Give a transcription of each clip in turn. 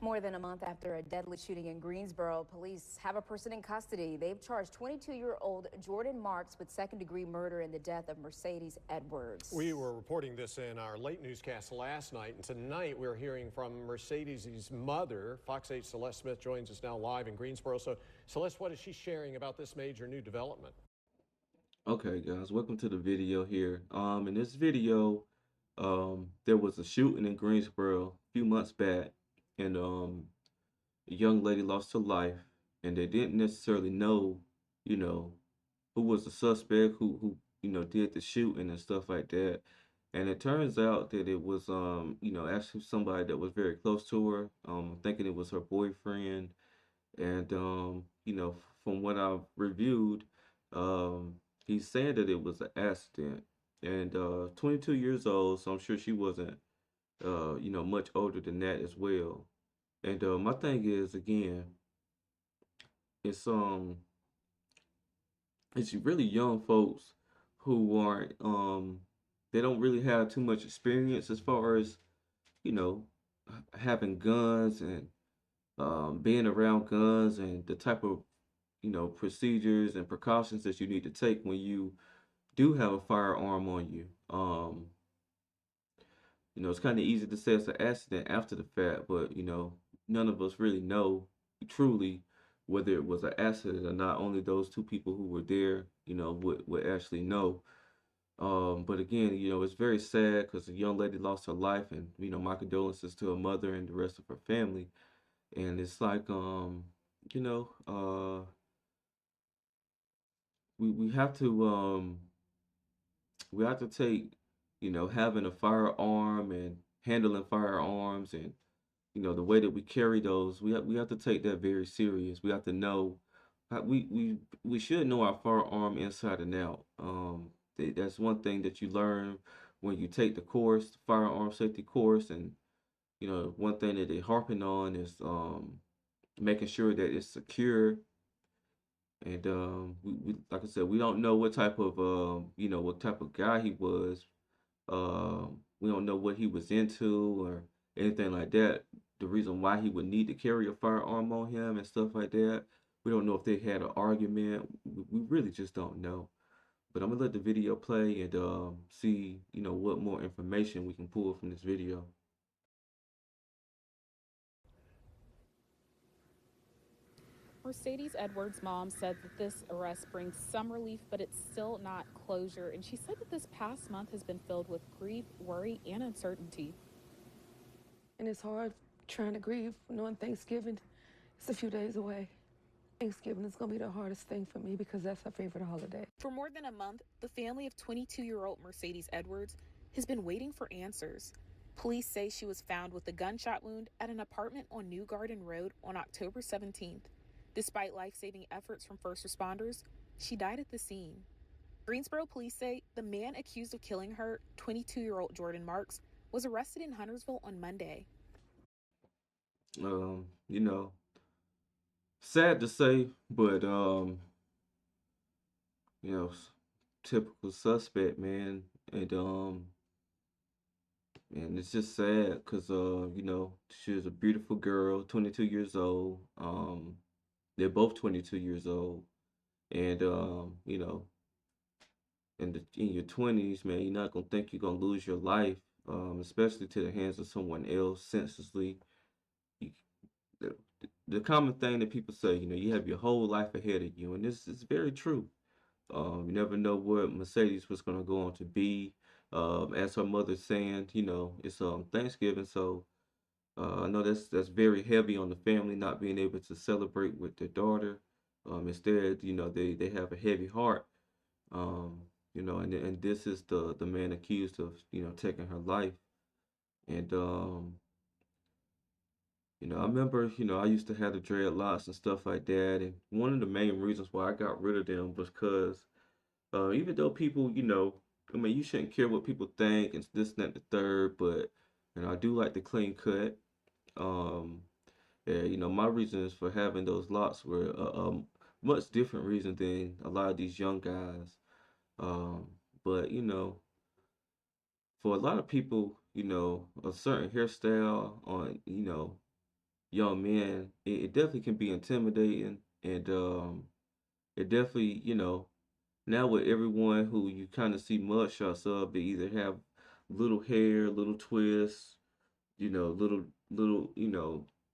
More than a month after a deadly shooting in Greensboro, police have a person in custody. They've charged 22-year-old Jordan Marks with second-degree murder in the death of Mercedes Edwards. We were reporting this in our late newscast last night, and tonight we're hearing from Mercedes' mother. Fox 8 Celeste Smith joins us now live in Greensboro. So, Celeste, what is she sharing about this major new development? Okay, guys, welcome to the video here. In this video, there was a shooting in Greensboro a few months back, and a young lady lost her life, and they didn't necessarily know, you know, who was the suspect, who did the shooting and stuff like that. And it turns out that it was, actually somebody that was very close to her. Thinking it was her boyfriend, and from what I've reviewed, um, he's saying that it was an accident. And 22 years old, so I'm sure she wasn't, much older than that as well. And my thing is, again, it's um, it's really young folks who aren't, they don't really have too much experience as far as you know having guns and being around guns and the type of procedures and precautions that you need to take when you do have a firearm on you. It's kind of easy to say it's an accident after the fact, but none of us really know truly whether it was an accident or not. Only those two people who were there, would actually know. But again, it's very sad because the young lady lost her life, and my condolences to her mother and the rest of her family. And it's like, you know, uh, we have to take having a firearm and handling firearms and the way that we carry those, we have to take that very serious. We have to know we should know our firearm inside and out. That's one thing that you learn when you take the course, the firearm safety course. And one thing that they harping on is making sure that it's secure. And we like I said, we don't know what type of what type of guy he was. We don't know what he was into or anything like that. The reason why he would need to carry a firearm on him and stuff like that. We don't know if they had an argument. We really just don't know. But I'm gonna let the video play and see what more information we can pull from this video. Mercedes Edwards' mom said that this arrest brings some relief, but it's still not closure. And she said that this past month has been filled with grief, worry, and uncertainty. And it's hard trying to grieve knowing Thanksgiving is a few days away. Thanksgiving is going to be the hardest thing for me because that's her favorite holiday. For more than a month, the family of 22-year-old Mercedes Edwards has been waiting for answers. Police say she was found with a gunshot wound at an apartment on New Garden Road on October 17th. Despite life-saving efforts from first responders, she died at the scene. Greensboro police say the man accused of killing her, 22-year-old Jordan Marks, was arrested in Huntersville on Monday. Um, you know, Sad to say, but you know, typical suspect, man. And it's just sad because she was a beautiful girl, 22 years old. They're both 22 years old, and in your 20s, man, you're not gonna think you're gonna lose your life, especially to the hands of someone else senselessly. You, the, the common thing that people say, you have your whole life ahead of you, and this is very true. You never know what Mercedes was gonna go on to be. As her mother's saying, it's Thanksgiving, so I know that's very heavy on the family not being able to celebrate with their daughter. Instead, they have a heavy heart. Um, and this is the man accused of taking her life. And I remember I used to have the dreadlocks and stuff like that. And one of the main reasons why I got rid of them was because even though people, I mean, you shouldn't care what people think and this and that, the third, but I do like the clean cut. Um, yeah, my reasons for having those locks were a much different reason than a lot of these young guys. Um, but for a lot of people, a certain hairstyle on, young men, it definitely can be intimidating, and it definitely, now with everyone who you kind of see mugshots of, they either have little hair, little twists, little,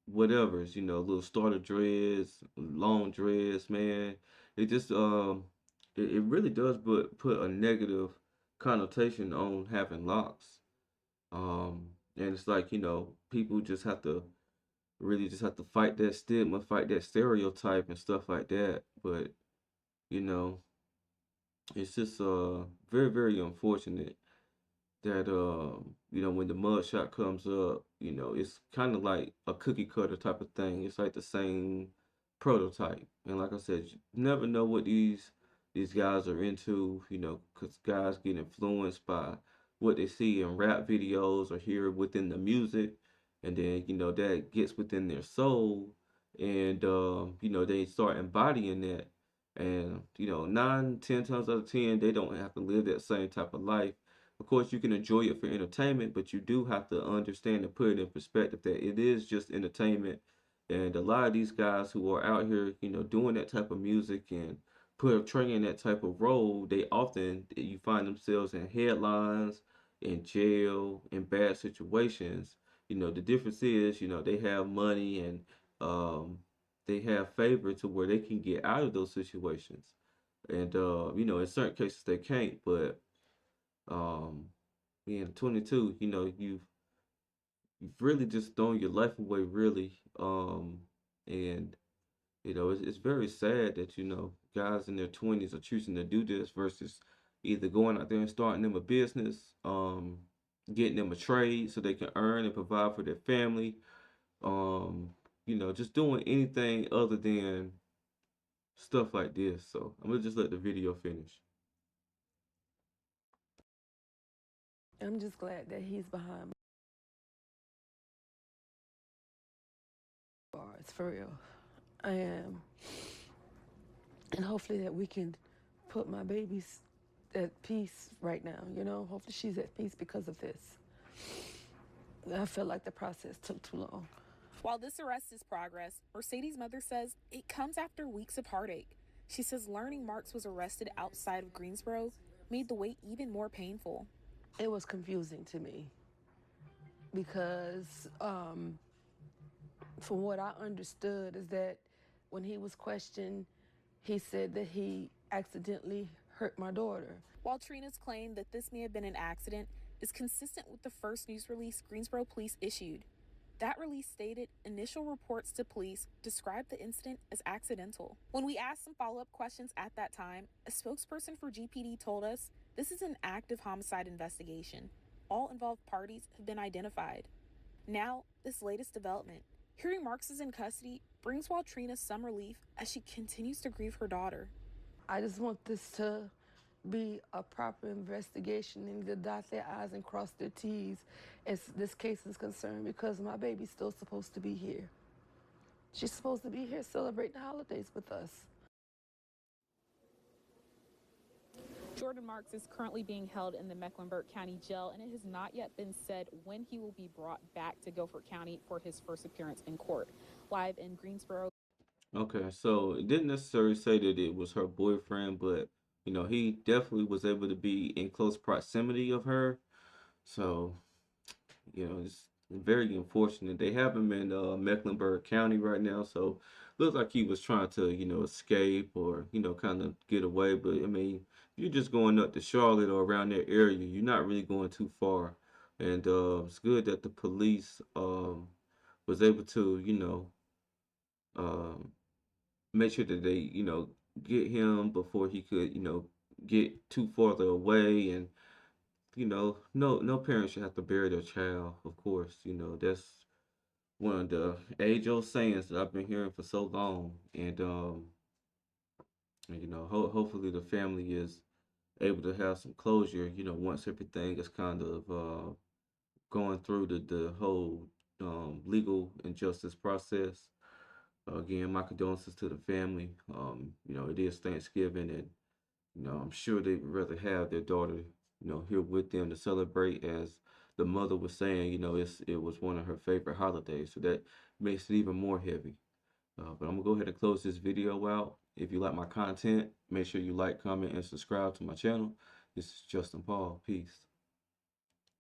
whatever's, little starter dreads, long dreads, man. It just it really does put a negative connotation on having locks. And it's like, people just have to really just have to fight that stigma, fight that stereotype and stuff like that. But, you know, it's just very, very unfortunate that when the mud shot comes up, it's kind of like a cookie cutter type of thing. It's like the same prototype, and like I said, you never know what these guys are into, because guys get influenced by what they see in rap videos or hear within the music, and then that gets within their soul, and they start embodying that, and 9, 10 times out of 10, they don't have to live that same type of life. Of course, you can enjoy it for entertainment, but you do have to understand and put it in perspective that it is just entertainment. And a lot of these guys who are out here, doing that type of music and portraying that type of role, they often you find themselves in headlines, in jail, in bad situations. The difference is, they have money and um, they have favor to where they can get out of those situations. And in certain cases they can't, but um, being 22, you've really just thrown your life away, really. And it's very sad that guys in their 20s are choosing to do this versus either going out there and starting them a business, getting them a trade so they can earn and provide for their family. Um, just doing anything other than stuff like this. So I'm gonna just let the video finish. I'm just glad that he's behind bars, for real. I am. And hopefully that we can put my babies at peace right now, Hopefully she's at peace because of this. I feel like the process took too long. While this arrest is progress, Mercedes' mother says it comes after weeks of heartache. She says learning Marks was arrested outside of Greensboro made the wait even more painful. It was confusing to me because from what I understood is that when he was questioned, he said that he accidentally hurt my daughter. While Trina's claim that this may have been an accident is consistent with the first news release Greensboro police issued. That release stated initial reports to police described the incident as accidental. When we asked some follow-up questions at that time, a spokesperson for GPD told us this is an active homicide investigation. All involved parties have been identified. Now, this latest development. Hearing Marks is in custody brings Waltrina some relief as she continues to grieve her daughter. I just want this to be a proper investigation and to dot their I's and cross their T's as this case is concerned, because my baby's still supposed to be here. She's supposed to be here celebrating the holidays with us. Jordan Marks is currently being held in the Mecklenburg County Jail, and it has not yet been said when he will be brought back to Guilford County for his first appearance in court. Live in Greensboro. Okay, so it didn't necessarily say that it was her boyfriend, but he definitely was able to be in close proximity of her. So, it's very unfortunate. They have him in Mecklenburg County right now, so looks like he was trying to, escape or, kind of get away. But I mean, you're just going up to Charlotte or around that area, you're not really going too far. And it's good that the police was able to, um, make sure that they, get him before he could, get too farther away. And no parent should have to bury their child. Of course, that's one of the age-old sayings that I've been hearing for so long. And hopefully the family is able to have some closure. Once everything is kind of going through the whole legal and justice process. Again, my condolences to the family. It is Thanksgiving, and I'm sure they'd rather have their daughter, here with them to celebrate as the mother was saying, it was one of her favorite holidays, so that makes it even more heavy. But I'm gonna go ahead and close this video out. If you like my content, make sure you like, comment, and subscribe to my channel. This is Justin Paul. Peace.